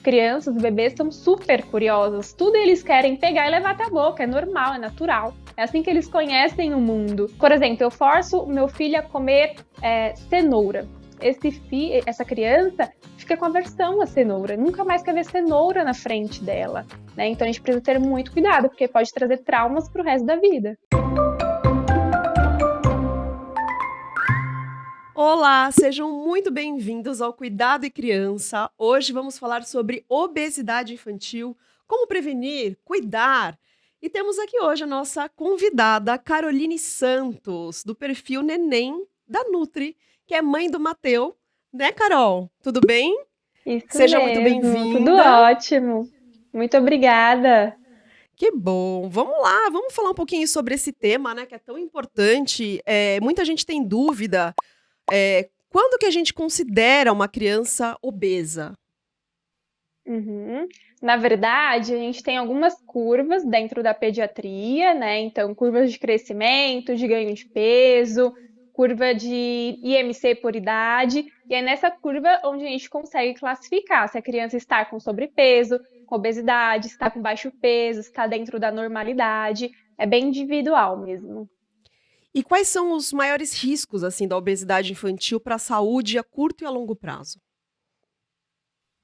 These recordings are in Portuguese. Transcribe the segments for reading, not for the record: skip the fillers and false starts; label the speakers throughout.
Speaker 1: crianças, os bebês são super curiosos. Tudo eles querem pegar e levar até a boca. É normal, é natural. É assim que eles conhecem o mundo. Por exemplo, eu forço o meu filho a comer cenoura. Essa criança fica com aversão à cenoura. Nunca mais quer ver cenoura na frente dela, né? Então a gente precisa ter muito cuidado, porque pode trazer traumas para o resto da vida.
Speaker 2: Olá, sejam muito bem-vindos ao Cuidado e Criança. Hoje vamos falar sobre obesidade infantil, como prevenir, cuidar. E temos aqui hoje a nossa convidada, Caroline Santos, do perfil Neném da Nutri, que é mãe do Mateu. Né, Carol? Tudo bem?
Speaker 1: Isso
Speaker 2: Seja muito
Speaker 1: mesmo, tudo
Speaker 2: bem-vinda.
Speaker 1: ótimo. Muito obrigada.
Speaker 2: Que bom. Vamos lá, vamos falar um pouquinho sobre esse tema, né, que é tão importante. Muita gente tem dúvida. Quando que a gente considera uma criança obesa?
Speaker 1: Uhum. Na verdade, a gente tem algumas curvas dentro da pediatria, né? Então, curvas de crescimento, de ganho de peso, curva de IMC por idade, e é nessa curva onde a gente consegue classificar se a criança está com sobrepeso, com obesidade, está com baixo peso, está dentro da normalidade. É bem individual mesmo.
Speaker 2: E quais são os maiores riscos assim da obesidade infantil para a saúde a curto e a longo prazo?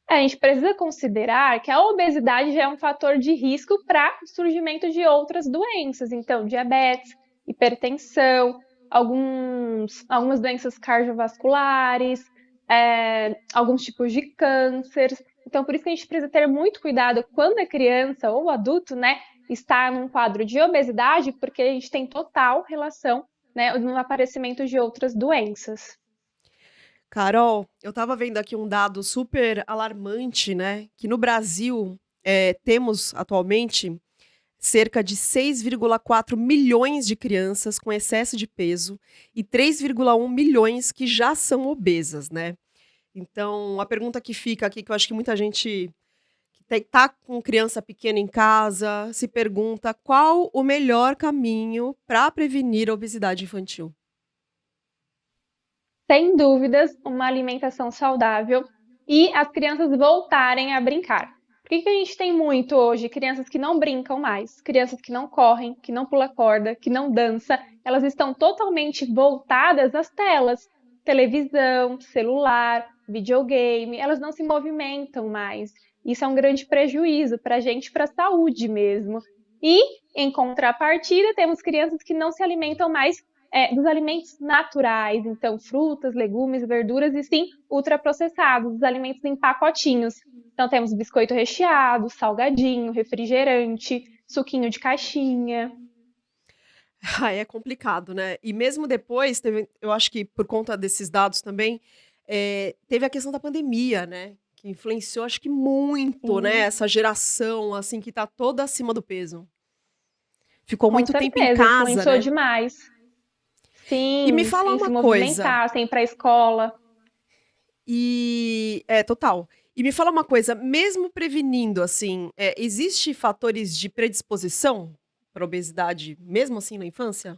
Speaker 1: A gente precisa considerar que a obesidade já é um fator de risco para o surgimento de outras doenças, então diabetes, hipertensão, algumas doenças cardiovasculares, alguns tipos de câncer. Então, por isso que a gente precisa ter muito cuidado quando a criança ou adulto, né, está num quadro de obesidade, porque a gente tem total relação, né, no aparecimento de outras doenças.
Speaker 2: Carol, eu estava vendo aqui um dado super alarmante, né? Que no Brasil temos atualmente cerca de 6,4 milhões de crianças com excesso de peso e 3,1 milhões que já são obesas, né? Então, a pergunta que fica aqui, que eu acho que muita gente que está com criança pequena em casa se pergunta qual o melhor caminho para prevenir a obesidade infantil.
Speaker 1: Sem dúvidas, uma alimentação saudável e as crianças voltarem a brincar. Por que a gente tem muito hoje crianças que não brincam mais, crianças que não correm, que não pula corda, que não dança, elas estão totalmente voltadas às telas, televisão, celular, videogame, elas não se movimentam mais. Isso é um grande prejuízo para a gente, para a saúde mesmo. E, em contrapartida, temos crianças que não se alimentam mais dos alimentos naturais, então frutas, legumes, verduras e sim ultraprocessados, os alimentos em pacotinhos. Então temos biscoito recheado, salgadinho, refrigerante, suquinho de caixinha.
Speaker 2: Ah, é complicado, né? E mesmo depois, eu acho que por conta desses dados também, teve a questão da pandemia, né? Que influenciou, acho que muito, né?
Speaker 1: Sim,
Speaker 2: Essa geração, assim, que tá toda acima do peso. Ficou
Speaker 1: com
Speaker 2: muito tempo em
Speaker 1: certeza,
Speaker 2: casa,
Speaker 1: influenciou
Speaker 2: né?
Speaker 1: demais.
Speaker 2: E me
Speaker 1: Sim,
Speaker 2: fala
Speaker 1: sem se
Speaker 2: uma coisa,
Speaker 1: movimentar, sem ir para a escola.
Speaker 2: total. E me fala uma coisa, mesmo prevenindo, assim, existe fatores de predisposição para obesidade, mesmo assim na infância?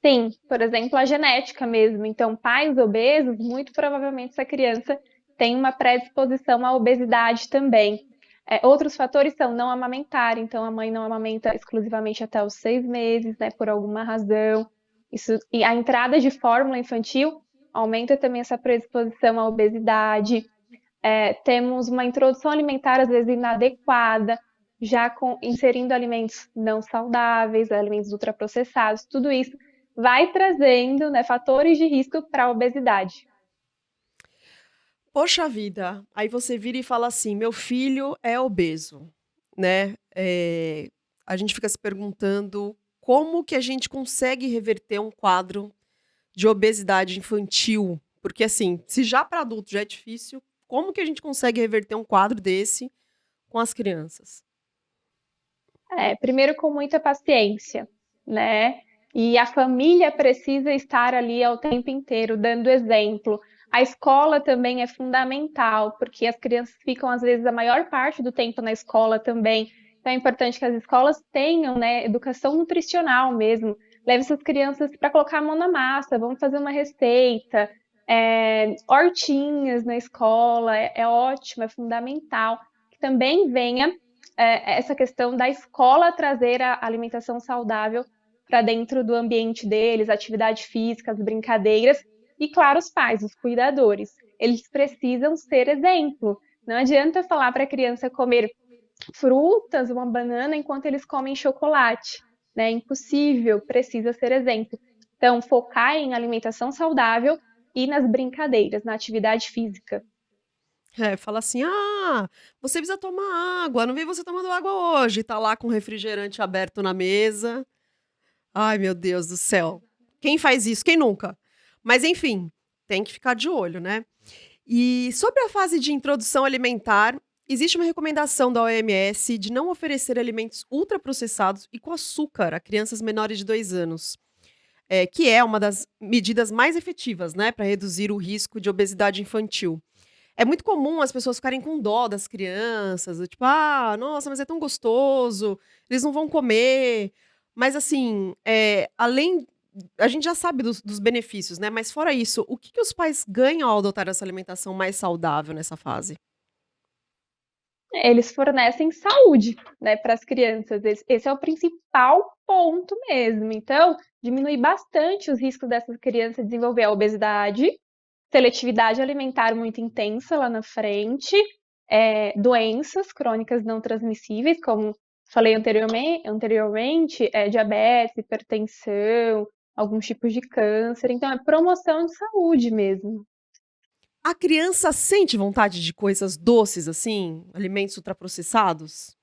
Speaker 1: Sim, por exemplo, a genética mesmo. Então, pais obesos, muito provavelmente essa criança tem uma predisposição à obesidade também. Outros fatores são não amamentar, então a mãe não amamenta exclusivamente até os 6 meses, né, por alguma razão. Isso, e a entrada de fórmula infantil aumenta também essa predisposição à obesidade. Temos uma introdução alimentar, às vezes, inadequada, inserindo alimentos não saudáveis, alimentos ultraprocessados, tudo isso vai trazendo, né, fatores de risco para a obesidade.
Speaker 2: Poxa vida, aí você vira e fala assim: "Meu filho é obeso", né. A gente fica se perguntando como que a gente consegue reverter um quadro de obesidade infantil, porque, assim, se já para adulto já é difícil, como que a gente consegue reverter um quadro desse com as crianças?
Speaker 1: Primeiro com muita paciência, né? E a família precisa estar ali ao tempo inteiro, dando exemplo. A escola também é fundamental, porque as crianças ficam, às vezes, a maior parte do tempo na escola também. Então é importante que as escolas tenham, né, educação nutricional mesmo. Leve essas crianças para colocar a mão na massa, vamos fazer uma receita. Hortinhas na escola é ótimo, é fundamental. Que também venha essa questão da escola trazer a alimentação saudável para dentro do ambiente deles, atividade física, as brincadeiras, e claro, os pais, os cuidadores. Eles precisam ser exemplo. Não adianta falar para a criança comer frutas, uma banana, enquanto eles comem chocolate. Né? É impossível, precisa ser exemplo. Então, focar em alimentação saudável e nas brincadeiras, na atividade física.
Speaker 2: Fala assim: ah, você precisa tomar água, não vi você tomando água hoje. Tá lá com o refrigerante aberto na mesa. Ai, meu Deus do céu. Quem faz isso? Quem nunca? Mas enfim, tem que ficar de olho, né? E sobre a fase de introdução alimentar, existe uma recomendação da OMS de não oferecer alimentos ultraprocessados e com açúcar a crianças menores de 2 anos, que é uma das medidas mais efetivas, né, para reduzir o risco de obesidade infantil. É muito comum as pessoas ficarem com dó das crianças, do tipo, ah, nossa, mas é tão gostoso, eles não vão comer. Mas assim, além. A gente já sabe dos benefícios, né? Mas fora isso, o que os pais ganham ao adotar essa alimentação mais saudável nessa fase?
Speaker 1: Eles fornecem saúde, né, para as crianças. Esse é o principal ponto mesmo. Então, diminui bastante os riscos dessas crianças desenvolver a obesidade, seletividade alimentar muito intensa lá na frente, doenças crônicas não transmissíveis, como falei anteriormente, diabetes, hipertensão, alguns tipos de câncer. Então, é promoção de saúde mesmo.
Speaker 2: A criança sente vontade de coisas doces, assim, alimentos ultraprocessados?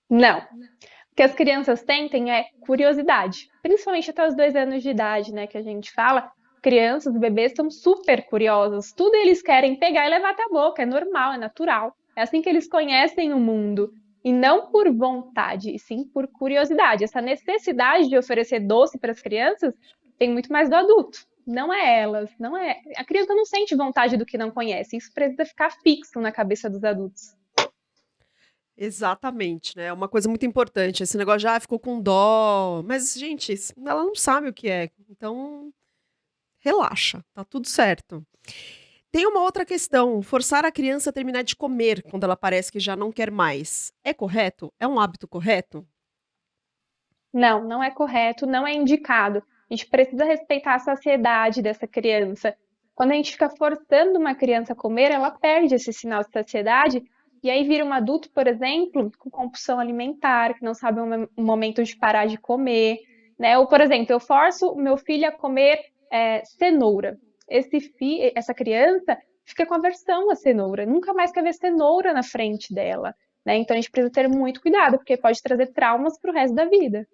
Speaker 1: Não. O que as crianças sentem é curiosidade, principalmente até os 2 anos de idade, né, que a gente fala. Crianças, bebês estão super curiosos, tudo eles querem pegar e levar até a boca, é normal, é natural. É assim que eles conhecem o mundo. E não por vontade, e sim por curiosidade. Essa necessidade de oferecer doce para as crianças tem muito mais do adulto. Não é elas, não é. A criança não sente vontade do que não conhece. Isso precisa ficar fixo na cabeça dos adultos.
Speaker 2: Exatamente, né? É uma coisa muito importante. Esse negócio já ficou com dó. Mas, gente, ela não sabe o que é. Então, relaxa, tá tudo certo. Tem uma outra questão: forçar a criança a terminar de comer quando ela parece que já não quer mais. É correto? É um hábito correto?
Speaker 1: Não, não é correto, não é indicado. A gente precisa respeitar a saciedade dessa criança. Quando a gente fica forçando uma criança a comer, ela perde esse sinal de saciedade e aí vira um adulto, por exemplo, com compulsão alimentar, que não sabe o momento de parar de comer, né? Ou, por exemplo, eu forço o meu filho a comer cenoura. Essa criança fica com aversão à cenoura, nunca mais quer ver cenoura na frente dela, né? Então a gente precisa ter muito cuidado, porque pode trazer traumas para o resto da vida.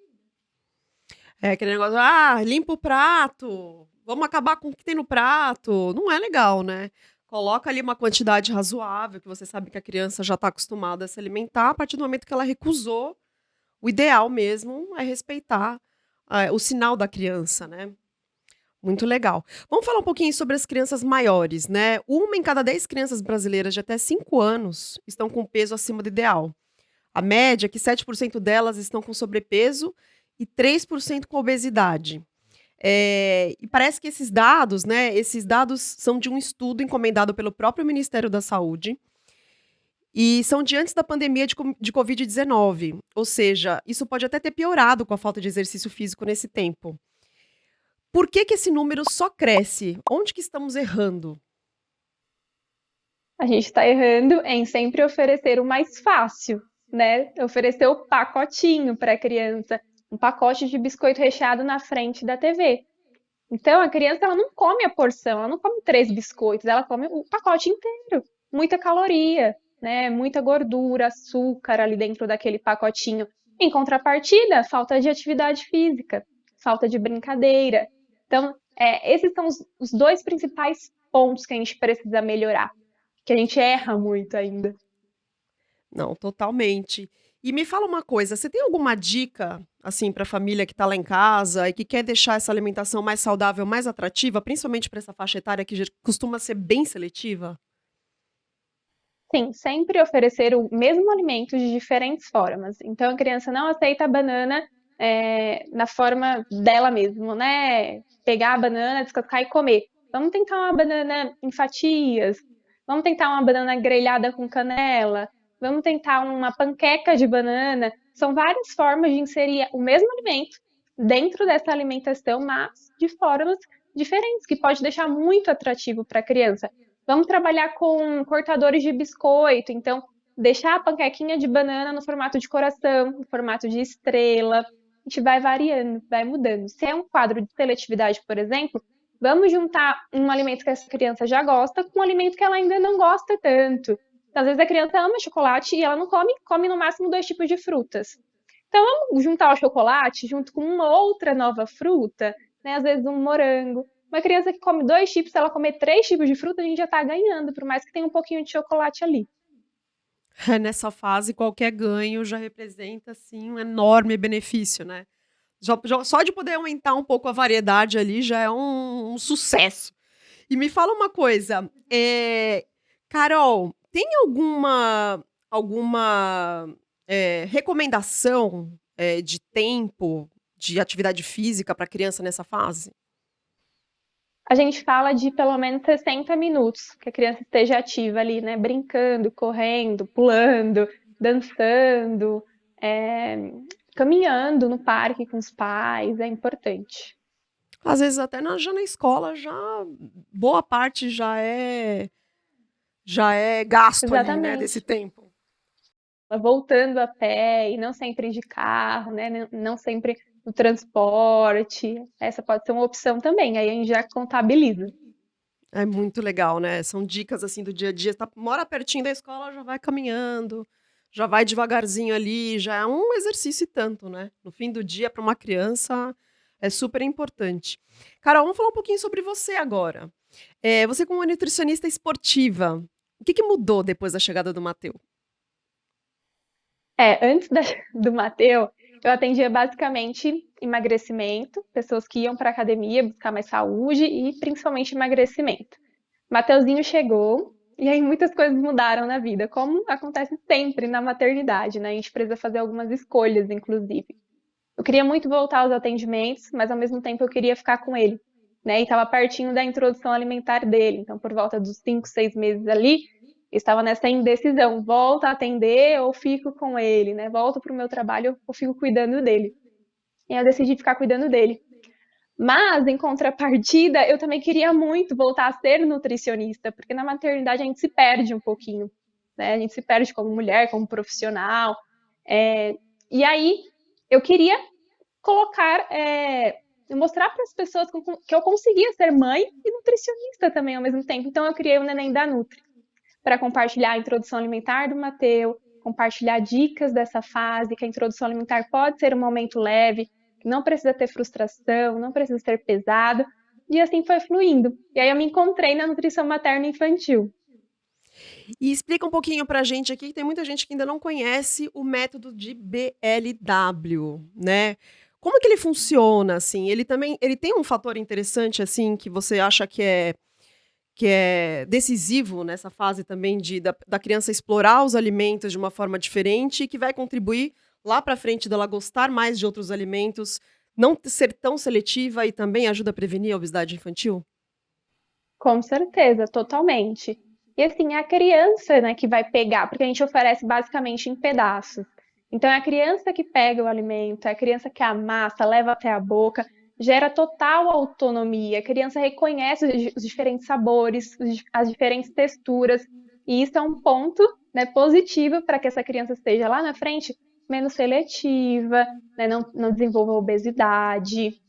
Speaker 2: É aquele negócio, ah, limpa o prato, vamos acabar com o que tem no prato. Não é legal, né? Coloca ali uma quantidade razoável, que você sabe que a criança já está acostumada a se alimentar. A partir do momento que ela recusou, o ideal mesmo é respeitar o sinal da criança, né? Muito legal. Vamos falar um pouquinho sobre as crianças maiores, né? Uma em cada 10 crianças brasileiras de até 5 anos estão com peso acima do ideal. A média é que 7% delas estão com sobrepeso e 3% com obesidade. E parece que esses dados, né? Esses dados são de um estudo encomendado pelo próprio Ministério da Saúde e são de antes da pandemia de Covid-19. Ou seja, isso pode até ter piorado com a falta de exercício físico nesse tempo. Por que esse número só cresce? Onde que estamos errando?
Speaker 1: A gente está errando em sempre oferecer o mais fácil, né? Oferecer o pacotinho para a criança, um pacote de biscoito recheado na frente da TV. Então, a criança ela não come a porção, ela não come 3 biscoitos, ela come o pacote inteiro. Muita caloria, né? Muita gordura, açúcar ali dentro daquele pacotinho. Em contrapartida, falta de atividade física, falta de brincadeira. Então, esses são os 2 principais pontos que a gente precisa melhorar, que a gente erra muito ainda.
Speaker 2: Não, totalmente. E me fala uma coisa, você tem alguma dica, assim, para a família que está lá em casa e que quer deixar essa alimentação mais saudável, mais atrativa, principalmente para essa faixa etária que costuma ser bem seletiva?
Speaker 1: Sim, sempre oferecer o mesmo alimento de diferentes formas. Então, a criança não aceita a banana na forma dela mesmo, né? Pegar a banana, descascar e comer. Vamos tentar uma banana em fatias, vamos tentar uma banana grelhada com canela, vamos tentar uma panqueca de banana. São várias formas de inserir o mesmo alimento dentro dessa alimentação, mas de formas diferentes, que pode deixar muito atrativo para a criança. Vamos trabalhar com cortadores de biscoito, então deixar a panquequinha de banana no formato de coração, no formato de estrela. A gente vai variando, vai mudando. Se é um quadro de seletividade, por exemplo, vamos juntar um alimento que essa criança já gosta com um alimento que ela ainda não gosta tanto. Às vezes a criança ama chocolate e ela não come no máximo 2 tipos de frutas. Então vamos juntar o chocolate junto com uma outra nova fruta, né? Às vezes um morango. Uma criança que come 2 tipos, se ela comer 3 tipos de fruta, a gente já está ganhando, por mais que tenha um pouquinho de chocolate ali.
Speaker 2: Nessa fase, qualquer ganho já representa, assim, um enorme benefício, né? Só de poder aumentar um pouco a variedade ali já é um sucesso. E me fala uma coisa, Carol, tem alguma recomendação de tempo de atividade física para criança nessa fase?
Speaker 1: A gente fala de pelo menos 60 minutos que a criança esteja ativa ali, né? Brincando, correndo, pulando, dançando, é, caminhando no parque com os pais, é importante.
Speaker 2: Às vezes até já na escola, boa parte já é gasto ali, né, desse
Speaker 1: Exatamente.
Speaker 2: tempo.
Speaker 1: Voltando a pé e não sempre de carro, né? Não sempre no transporte. Essa pode ser uma opção também, aí a gente já contabiliza.
Speaker 2: É muito legal, né? São dicas assim do dia a dia. Mora pertinho da escola, já vai caminhando, já vai devagarzinho ali, já é um exercício e tanto, né? No fim do dia, para uma criança, é super importante. Carol, vamos falar um pouquinho sobre você agora. Você, como nutricionista esportiva, o que mudou depois da chegada do Mateu?
Speaker 1: Antes do Mateu, eu atendia basicamente emagrecimento, pessoas que iam para academia buscar mais saúde e principalmente emagrecimento. Mateuzinho chegou e aí muitas coisas mudaram na vida, como acontece sempre na maternidade, né? A gente precisa fazer algumas escolhas, inclusive. Eu queria muito voltar aos atendimentos, mas ao mesmo tempo eu queria ficar com ele, né? E estava pertinho da introdução alimentar dele, então por volta dos 5, 6 meses ali, eu estava nessa indecisão, volto a atender ou fico com ele, né? Volto para o meu trabalho ou fico cuidando dele. E aí eu decidi ficar cuidando dele. Mas, em contrapartida, eu também queria muito voltar a ser nutricionista, porque na maternidade a gente se perde um pouquinho, né? A gente se perde como mulher, como profissional. E aí eu queria colocar, mostrar para as pessoas que eu conseguia ser mãe e nutricionista também ao mesmo tempo. Então eu criei o Neném da Nutri para compartilhar a introdução alimentar do Mateu, compartilhar dicas dessa fase, que a introdução alimentar pode ser um momento leve, que não precisa ter frustração, não precisa ser pesado, e assim foi fluindo. E aí eu me encontrei na nutrição materna e infantil.
Speaker 2: E explica um pouquinho pra gente aqui, que tem muita gente que ainda não conhece o método de BLW, né? Como que ele funciona, assim? Ele tem um fator interessante, assim, que você acha que é decisivo nessa fase também da criança explorar os alimentos de uma forma diferente e que vai contribuir lá pra frente dela gostar mais de outros alimentos, não ser tão seletiva e também ajuda a prevenir a obesidade infantil?
Speaker 1: Com certeza, totalmente. E assim, é a criança, né, que vai pegar, porque a gente oferece basicamente em pedaços. Então é a criança que pega o alimento, é a criança que amassa, leva até a boca, gera total autonomia. A criança reconhece os diferentes sabores, as diferentes texturas, e isso é um ponto, né, positivo para que essa criança esteja lá na frente menos seletiva, né, não desenvolva obesidade.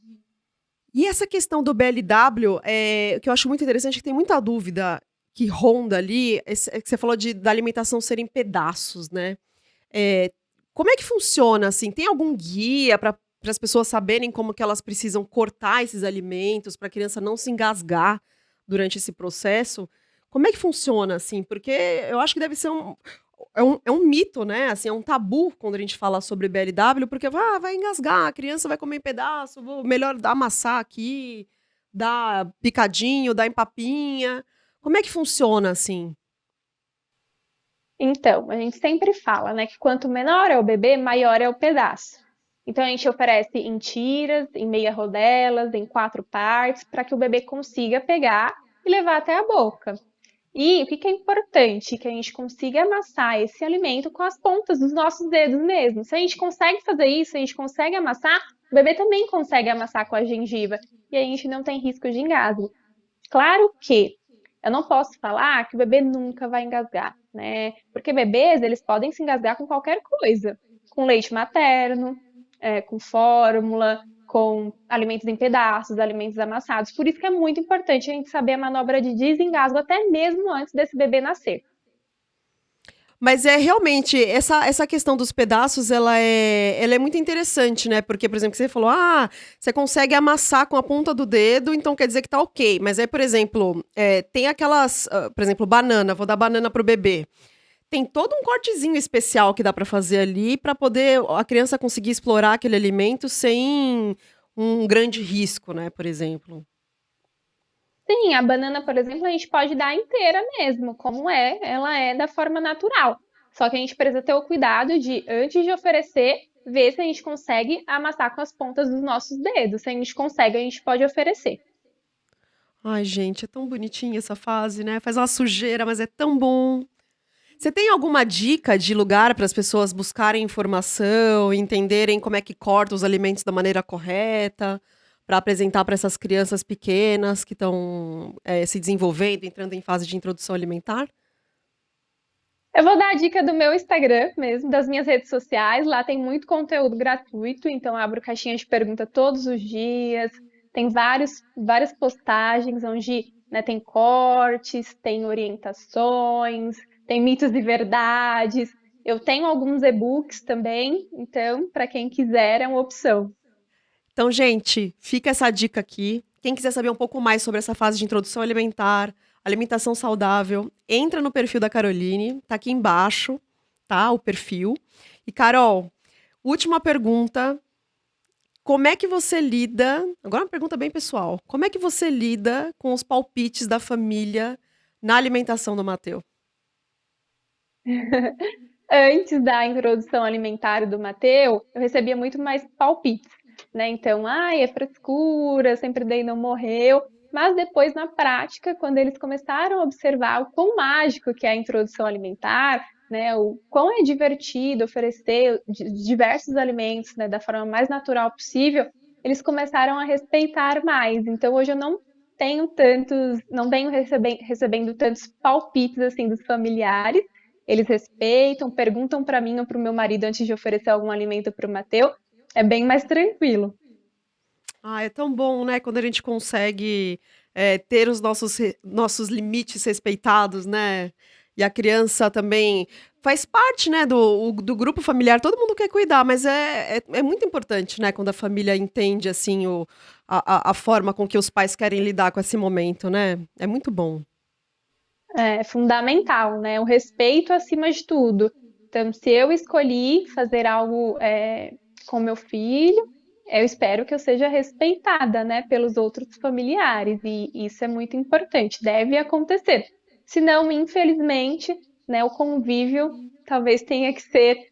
Speaker 2: E essa questão do BLW, o que eu acho muito interessante é que tem muita dúvida que ronda ali, que você falou da alimentação ser em pedaços, né? Eh, Como é que funciona, assim? Tem algum guia para as pessoas saberem como que elas precisam cortar esses alimentos para a criança não se engasgar durante esse processo? Como é que funciona, assim? Porque eu acho que deve ser é um mito, né? Assim, é um tabu quando a gente fala sobre BLW, porque vai engasgar, a criança vai comer em pedaço, melhor amassar aqui, dar picadinho, dar em papinha. Como é que funciona, assim?
Speaker 1: Então, a gente sempre fala, né, que quanto menor é o bebê, maior é o pedaço. Então, a gente oferece em tiras, em meia rodelas, em 4 partes, para que o bebê consiga pegar e levar até a boca. E o que que é importante? Que a gente consiga amassar esse alimento com as pontas dos nossos dedos mesmo. Se a gente consegue fazer isso, se a gente consegue amassar, o bebê também consegue amassar com a gengiva. E a gente não tem risco de engasgo. Claro que eu não posso falar que o bebê nunca vai engasgar, né? Porque bebês, eles podem se engasgar com qualquer coisa. Com leite materno, com fórmula, com alimentos em pedaços, alimentos amassados. Por isso que é muito importante a gente saber a manobra de desengasgo até mesmo antes desse bebê nascer.
Speaker 2: Mas é realmente, essa questão dos pedaços, ela é muito interessante, né? Porque, por exemplo, você falou, você consegue amassar com a ponta do dedo, então quer dizer que tá ok. Mas aí, por exemplo, tem aquelas, por exemplo, banana, vou dar banana pro bebê. Tem todo um cortezinho especial que dá pra fazer ali pra poder a criança conseguir explorar aquele alimento sem um grande risco, né? Por exemplo.
Speaker 1: Sim, a banana, por exemplo, a gente pode dar inteira mesmo, como ela é da forma natural. Só que a gente precisa ter o cuidado de, antes de oferecer, ver se a gente consegue amassar com as pontas dos nossos dedos. Se a gente consegue, a gente pode oferecer.
Speaker 2: Ai, gente, é tão bonitinha essa fase, né? Faz uma sujeira, mas é tão bom. Você tem alguma dica de lugar para as pessoas buscarem informação, entenderem como é que corta os alimentos da maneira correta, para apresentar para essas crianças pequenas que estão se desenvolvendo, entrando em fase de introdução alimentar?
Speaker 1: Eu vou dar a dica do meu Instagram mesmo, das minhas redes sociais. Lá tem muito conteúdo gratuito, então eu abro caixinha de pergunta todos os dias. Tem várias postagens onde, né, tem cortes, tem orientações, tem mitos e verdades. Eu tenho alguns e-books também, então, para quem quiser, é uma opção.
Speaker 2: Então, gente, fica essa dica aqui. Quem quiser saber um pouco mais sobre essa fase de introdução alimentar, alimentação saudável, entra no perfil da Caroline, tá aqui embaixo, tá? O perfil. E, Carol, última pergunta. Como é que você lida? Agora uma pergunta bem pessoal. Como é que você lida com os palpites da família na alimentação do Mateu?
Speaker 1: Antes da introdução alimentar do Mateu, eu recebia muito mais palpites, né? Então, ai, é frescura, sempre dei não morreu. Mas depois, na prática, quando eles começaram a observar o quão mágico que é a introdução alimentar, né? O quão é divertido oferecer diversos alimentos, né, da forma mais natural possível, eles começaram a respeitar mais. Então, hoje eu não tenho recebendo tantos palpites assim dos familiares. Eles respeitam, perguntam para mim ou para o meu marido antes de oferecer algum alimento para o Mateu. É bem mais tranquilo.
Speaker 2: Ah, é tão bom, né? Quando a gente consegue ter os nossos limites respeitados, né? E a criança também faz parte, né, do grupo familiar. Todo mundo quer cuidar, mas é muito importante, né? Quando a família entende, assim, a forma com que os pais querem lidar com esse momento, né? É muito bom.
Speaker 1: É fundamental, né? O respeito acima de tudo. Então, se eu escolhi fazer algo com meu filho, eu espero que eu seja respeitada, né, pelos outros familiares. E isso é muito importante, deve acontecer. Senão, infelizmente, né, o convívio talvez tenha que ser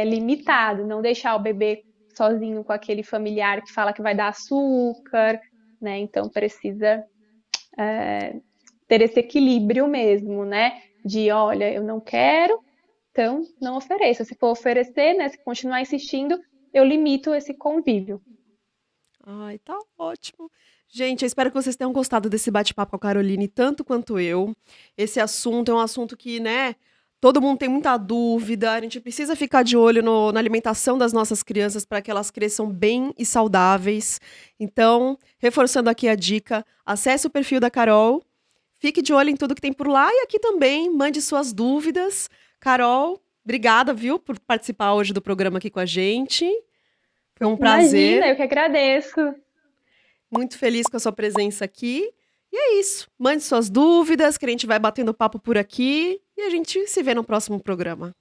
Speaker 1: limitado, não deixar o bebê sozinho com aquele familiar que fala que vai dar açúcar, né? Então precisa ter esse equilíbrio mesmo, né? De, olha, eu não quero, então não ofereça. Se for oferecer, né? Se continuar insistindo, eu limito esse convívio.
Speaker 2: Ai, tá ótimo. Gente, eu espero que vocês tenham gostado desse bate-papo com a Caroline, tanto quanto eu. Esse assunto é um assunto que, né, todo mundo tem muita dúvida. A gente precisa ficar de olho na alimentação das nossas crianças para que elas cresçam bem e saudáveis. Então, reforçando aqui a dica, acesse o perfil da Carol, fique de olho em tudo que tem por lá e aqui também, mande suas dúvidas. Carol, obrigada, viu, por participar hoje do programa aqui com a gente. Foi um
Speaker 1: Imagina,
Speaker 2: prazer.
Speaker 1: eu que agradeço.
Speaker 2: Muito feliz com a sua presença aqui. E é isso. Mande suas dúvidas, que a gente vai batendo papo por aqui. E a gente se vê no próximo programa.